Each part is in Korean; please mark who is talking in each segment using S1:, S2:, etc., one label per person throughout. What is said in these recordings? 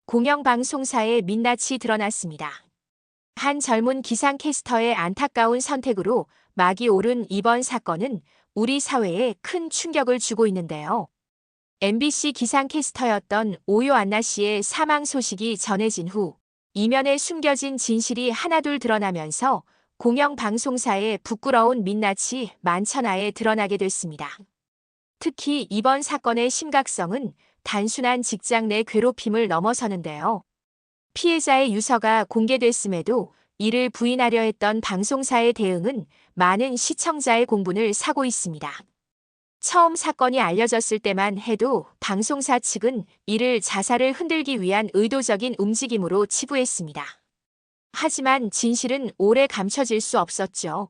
S1: 공영방송사의 민낯이 드러났습니다. 한 젊은 기상캐스터의 안타까운 선택으로 막이 오른 이번 사건은 우리 사회에 큰 충격을 주고 있는데요. MBC 기상캐스터였던 오요 안나 씨의 사망 소식이 전해진 후 이면에 숨겨진 진실이 하나둘 드러나면서 공영방송사의 부끄러운 민낯이 만천하에 드러나게 됐습니다. 특히 이번 사건의 심각성은 단순한 직장 내 괴롭힘을 넘어서는데요. 피해자의 유서가 공개됐음에도 이를 부인하려 했던 방송사의 대응은 많은 시청자의 공분을 사고 있습니다. 처음 사건이 알려졌을 때만 해도 방송사 측은 이를 자살을 흔들기 위한 의도적인 움직임으로 치부했습니다. 하지만 진실은 오래 감춰질 수 없었죠.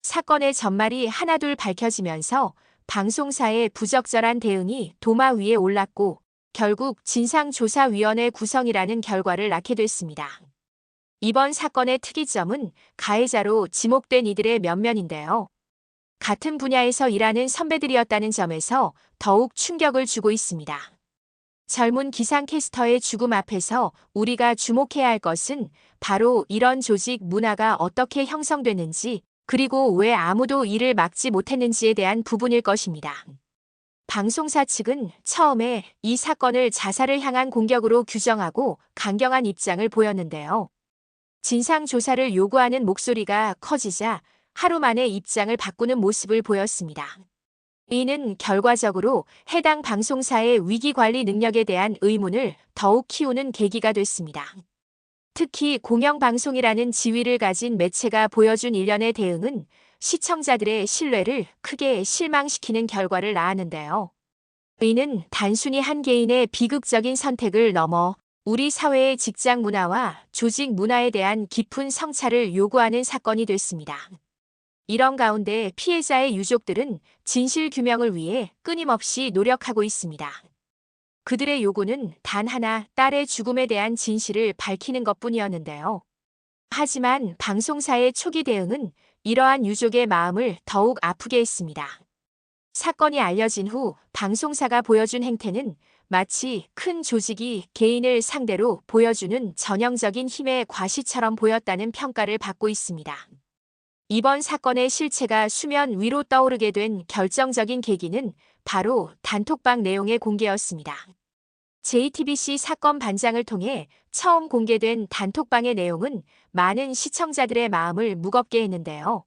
S1: 사건의 전말이 하나둘 밝혀지면서 방송사의 부적절한 대응이 도마 위에 올랐고 결국 진상조사위원회 구성이라는 결과를 낳게 됐습니다. 이번 사건의 특이점은 가해자로 지목된 이들의 면면인데요. 같은 분야에서 일하는 선배들이었다는 점에서 더욱 충격을 주고 있습니다. 젊은 기상캐스터의 죽음 앞에서 우리가 주목해야 할 것은 바로 이런 조직 문화가 어떻게 형성됐는지 그리고 왜 아무도 이를 막지 못했는지에 대한 부분일 것입니다. 방송사 측은 처음에 이 사건을 자살을 향한 공격으로 규정하고 강경한 입장을 보였는데요. 진상조사를 요구하는 목소리가 커지자 하루 만에 입장을 바꾸는 모습을 보였습니다. 이는 결과적으로 해당 방송사의 위기관리 능력에 대한 의문을 더욱 키우는 계기가 됐습니다. 특히 공영방송이라는 지위를 가진 매체가 보여준 일련의 대응은 시청자들의 신뢰를 크게 실망시키는 결과를 낳았는데요. 이는 단순히 한 개인의 비극적인 선택을 넘어 우리 사회의 직장 문화와 조직 문화에 대한 깊은 성찰을 요구하는 사건이 됐습니다. 이런 가운데 피해자의 유족들은 진실 규명을 위해 끊임없이 노력하고 있습니다. 그들의 요구는 단 하나, 딸의 죽음에 대한 진실을 밝히는 것뿐이었는데요. 하지만 방송사의 초기 대응은 이러한 유족의 마음을 더욱 아프게 했습니다. 사건이 알려진 후 방송사가 보여준 행태는 마치 큰 조직이 개인을 상대로 보여주는 전형적인 힘의 과시처럼 보였다는 평가를 받고 있습니다. 이번 사건의 실체가 수면 위로 떠오르게 된 결정적인 계기는 바로 단톡방 내용의 공개였습니다. JTBC 사건 반장을 통해 처음 공개된 단톡방의 내용은 많은 시청자들의 마음을 무겁게 했는데요.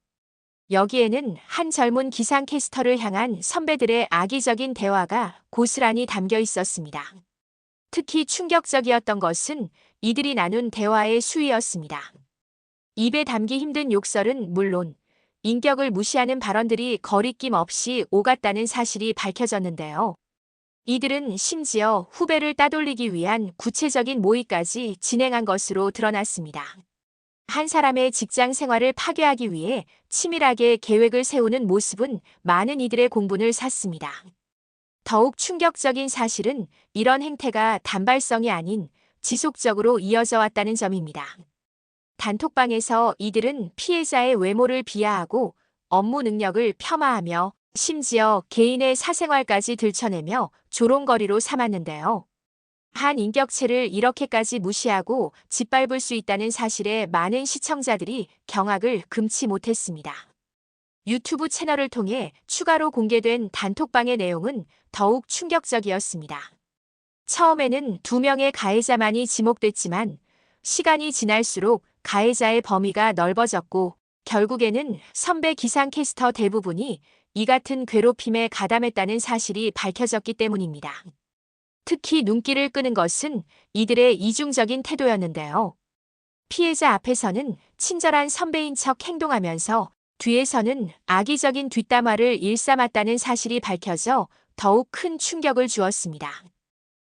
S1: 여기에는 한 젊은 기상캐스터를 향한 선배들의 악의적인 대화가 고스란히 담겨 있었습니다. 특히 충격적이었던 것은 이들이 나눈 대화의 수위였습니다. 입에 담기 힘든 욕설은 물론 인격을 무시하는 발언들이 거리낌 없이 오갔다는 사실이 밝혀졌는데요. 이들은 심지어 후배를 따돌리기 위한 구체적인 모의까지 진행한 것으로 드러났습니다. 한 사람의 직장 생활을 파괴하기 위해 치밀하게 계획을 세우는 모습은 많은 이들의 공분을 샀습니다. 더욱 충격적인 사실은 이런 행태가 단발성이 아닌 지속적으로 이어져 왔다는 점입니다. 단톡방에서 이들은 피해자의 외모를 비하하고 업무 능력을 폄하하며 심지어 개인의 사생활까지 들춰내며 조롱거리로 삼았는데요. 한 인격체를 이렇게까지 무시하고 짓밟을 수 있다는 사실에 많은 시청자들이 경악을 금치 못했습니다. 유튜브 채널을 통해 추가로 공개된 단톡방의 내용은 더욱 충격적이었습니다. 처음에는 2명의 가해자만이 지목됐지만 시간이 지날수록 가해자의 범위가 넓어졌고 결국에는 선배 기상캐스터 대부분이 이 같은 괴롭힘에 가담했다는 사실이 밝혀졌기 때문입니다. 특히 눈길을 끄는 것은 이들의 이중적인 태도였는데요. 피해자 앞에서는 친절한 선배인 척 행동하면서 뒤에서는 악의적인 뒷담화를 일삼았다는 사실이 밝혀져 더욱 큰 충격을 주었습니다.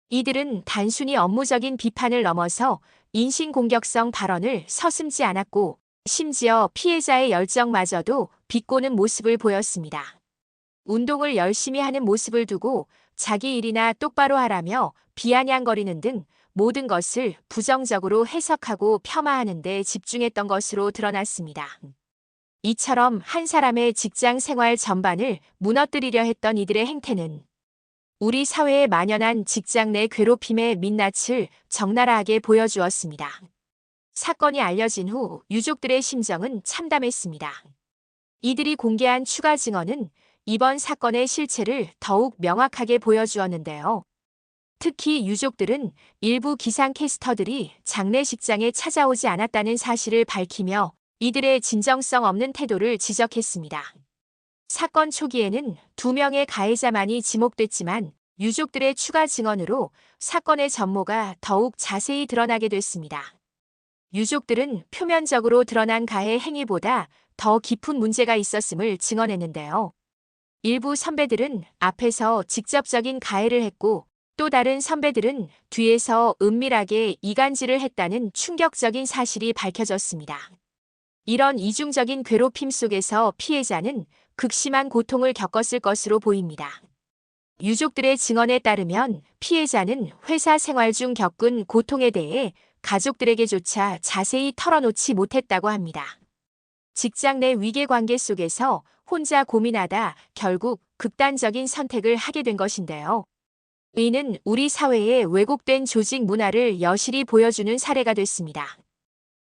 S1: 이들은 단순히 업무적인 비판을 넘어서 인신공격성 발언을 서슴지 않았고 심지어 피해자의 열정마저도 비꼬는 모습을 보였습니다. 운동을 열심히 하는 모습을 두고 자기 일이나 똑바로 하라며 비아냥거리는 등 모든 것을 부정적으로 해석하고 폄하하는 데 집중했던 것으로 드러났습니다. 이처럼 한 사람의 직장 생활 전반을 무너뜨리려 했던 이들의 행태는 우리 사회에 만연한 직장 내 괴롭힘의 민낯을 적나라하게 보여주었습니다. 사건이 알려진 후 유족들의 심정은 참담했습니다. 이들이 공개한 추가 증언은 이번 사건의 실체를 더욱 명확하게 보여주었는데요. 특히 유족들은 일부 기상캐스터들이 장례식장에 찾아오지 않았다는 사실을 밝히며 이들의 진정성 없는 태도를 지적했습니다. 사건 초기에는 2명의 가해자만이 지목됐지만 유족들의 추가 증언으로 사건의 전모가 더욱 자세히 드러나게 됐습니다. 유족들은 표면적으로 드러난 가해 행위보다 더 깊은 문제가 있었음을 증언했는데요. 일부 선배들은 앞에서 직접적인 가해를 했고 또 다른 선배들은 뒤에서 은밀하게 이간질을 했다는 충격적인 사실이 밝혀졌습니다. 이런 이중적인 괴롭힘 속에서 피해자는 극심한 고통을 겪었을 것으로 보입니다. 유족들의 증언에 따르면 피해자는 회사 생활 중 겪은 고통에 대해 가족들에게조차 자세히 털어놓지 못했다고 합니다. 직장 내 위계관계 속에서 혼자 고민하다 결국 극단적인 선택을 하게 된 것인데요. 이는 우리 사회의 왜곡된 조직 문화를 여실히 보여주는 사례가 됐습니다.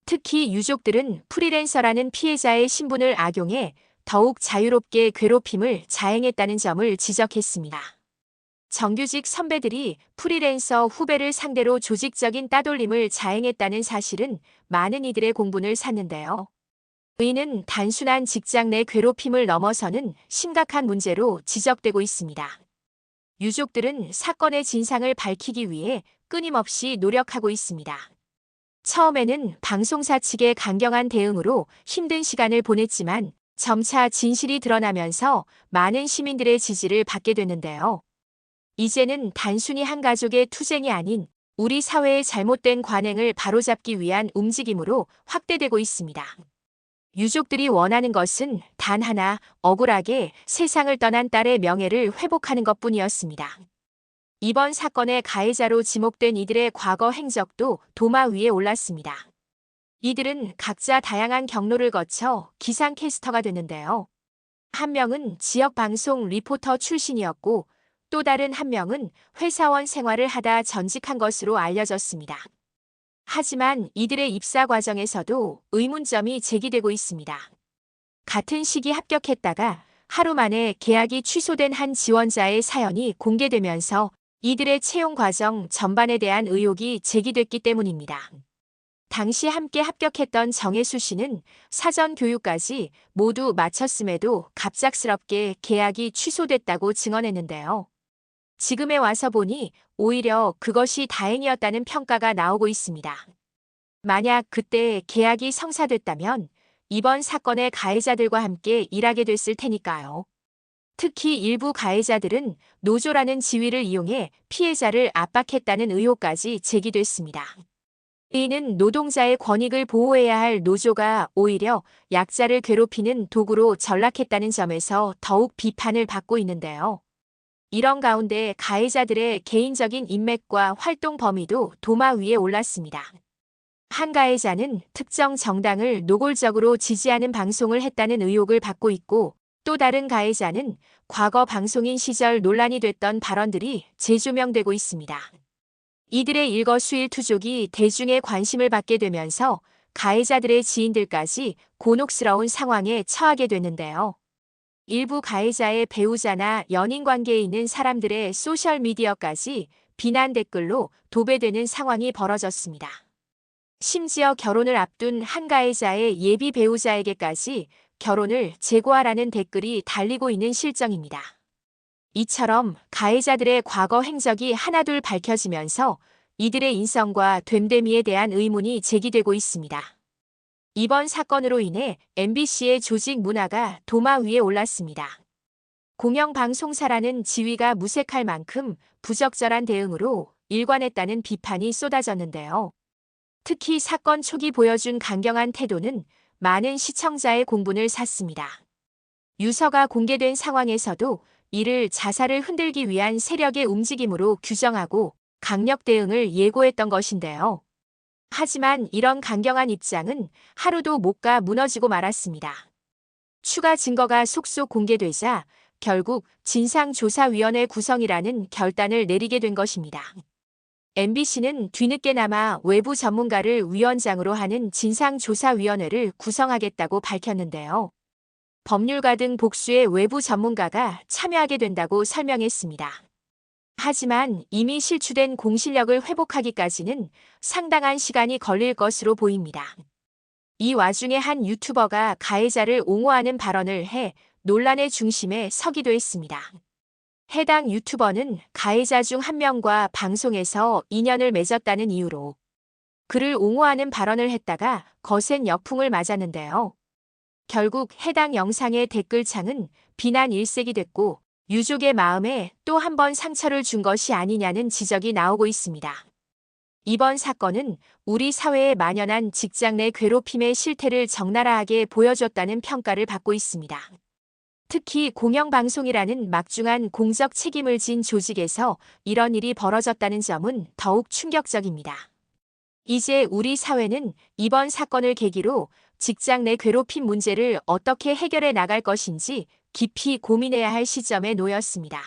S1: 특히 유족들은 프리랜서라는 피해자의 신분을 악용해 더욱 자유롭게 괴롭힘을 자행했다는 점을 지적했습니다. 정규직 선배들이 프리랜서 후배를 상대로 조직적인 따돌림을 자행했다는 사실은 많은 이들의 공분을 샀는데요. 이는 단순한 직장 내 괴롭힘을 넘어서는 심각한 문제로 지적되고 있습니다. 유족들은 사건의 진상을 밝히기 위해 끊임없이 노력하고 있습니다. 처음에는 방송사 측의 강경한 대응으로 힘든 시간을 보냈지만 점차 진실이 드러나면서 많은 시민들의 지지를 받게 됐는데요. 이제는 단순히 한 가족의 투쟁이 아닌 우리 사회의 잘못된 관행을 바로잡기 위한 움직임으로 확대되고 있습니다. 유족들이 원하는 것은 단 하나, 억울하게 세상을 떠난 딸의 명예를 회복하는 것뿐이었습니다. 이번 사건의 가해자로 지목된 이들의 과거 행적도 도마 위에 올랐습니다. 이들은 각자 다양한 경로를 거쳐 기상캐스터가 됐는데요. 한 명은 지역방송 리포터 출신이었고 또 다른 한 명은 회사원 생활을 하다 전직한 것으로 알려졌습니다. 하지만 이들의 입사 과정에서도 의문점이 제기되고 있습니다. 같은 시기 합격했다가 하루 만에 계약이 취소된 한 지원자의 사연이 공개되면서 이들의 채용 과정 전반에 대한 의혹이 제기됐기 때문입니다. 당시 함께 합격했던 정혜수 씨는 사전 교육까지 모두 마쳤음에도 갑작스럽게 계약이 취소됐다고 증언했는데요. 지금에 와서 보니 오히려 그것이 다행이었다는 평가가 나오고 있습니다. 만약 그때 계약이 성사됐다면 이번 사건의 가해자들과 함께 일하게 됐을 테니까요. 특히 일부 가해자들은 노조라는 지위를 이용해 피해자를 압박했다는 의혹까지 제기됐습니다. 이는 노동자의 권익을 보호해야 할 노조가 오히려 약자를 괴롭히는 도구로 전락했다는 점에서 더욱 비판을 받고 있는데요. 이런 가운데 가해자들의 개인적인 인맥과 활동 범위도 도마 위에 올랐습니다. 한 가해자는 특정 정당을 노골적으로 지지하는 방송을 했다는 의혹을 받고 있고 또 다른 가해자는 과거 방송인 시절 논란이 됐던 발언들이 재조명되고 있습니다. 이들의 일거수일투족이 대중의 관심을 받게 되면서 가해자들의 지인들까지 곤혹스러운 상황에 처하게 되는데요. 일부 가해자의 배우자나 연인 관계에 있는 사람들의 소셜미디어까지 비난 댓글로 도배되는 상황이 벌어졌습니다. 심지어 결혼을 앞둔 한 가해자의 예비 배우자에게까지 결혼을 재고하라는 댓글이 달리고 있는 실정입니다. 이처럼 가해자들의 과거 행적이 하나둘 밝혀지면서 이들의 인성과 됨됨이에 대한 의문이 제기되고 있습니다. 이번 사건으로 인해 MBC의 조직 문화가 도마 위에 올랐습니다. 공영방송사라는 지위가 무색할 만큼 부적절한 대응으로 일관했다는 비판이 쏟아졌는데요. 특히 사건 초기 보여준 강경한 태도는 많은 시청자의 공분을 샀습니다. 유서가 공개된 상황에서도 이를 자사를 흔들기 위한 세력의 움직임으로 규정하고 강력 대응을 예고했던 것인데요. 하지만 이런 강경한 입장은 하루도 못 가 무너지고 말았습니다. 추가 증거가 속속 공개되자 결국 진상조사위원회 구성이라는 결단을 내리게 된 것입니다. MBC는 뒤늦게나마 외부 전문가를 위원장으로 하는 진상조사위원회를 구성하겠다고 밝혔는데요. 법률가 등 복수의 외부 전문가가 참여하게 된다고 설명했습니다. 하지만 이미 실추된 공실력을 회복하기까지는 상당한 시간이 걸릴 것으로 보입니다. 이 와중에 한 유튜버가 가해자를 옹호하는 발언을 해 논란의 중심에 서기도 했습니다. 해당 유튜버는 가해자 중 한 명과 방송에서 인연을 맺었다는 이유로 그를 옹호하는 발언을 했다가 거센 역풍을 맞았는데요. 결국 해당 영상의 댓글창은 비난 일색이 됐고 유족의 마음에 또 한 번 상처를 준 것이 아니냐는 지적이 나오고 있습니다. 이번 사건은 우리 사회에 만연한 직장 내 괴롭힘의 실태를 적나라하게 보여줬다는 평가를 받고 있습니다. 특히 공영방송이라는 막중한 공적 책임을 진 조직에서 이런 일이 벌어졌다는 점은 더욱 충격적입니다. 이제 우리 사회는 이번 사건을 계기로 직장 내 괴롭힘 문제를 어떻게 해결해 나갈 것인지 깊이 고민해야 할 시점에 놓였습니다.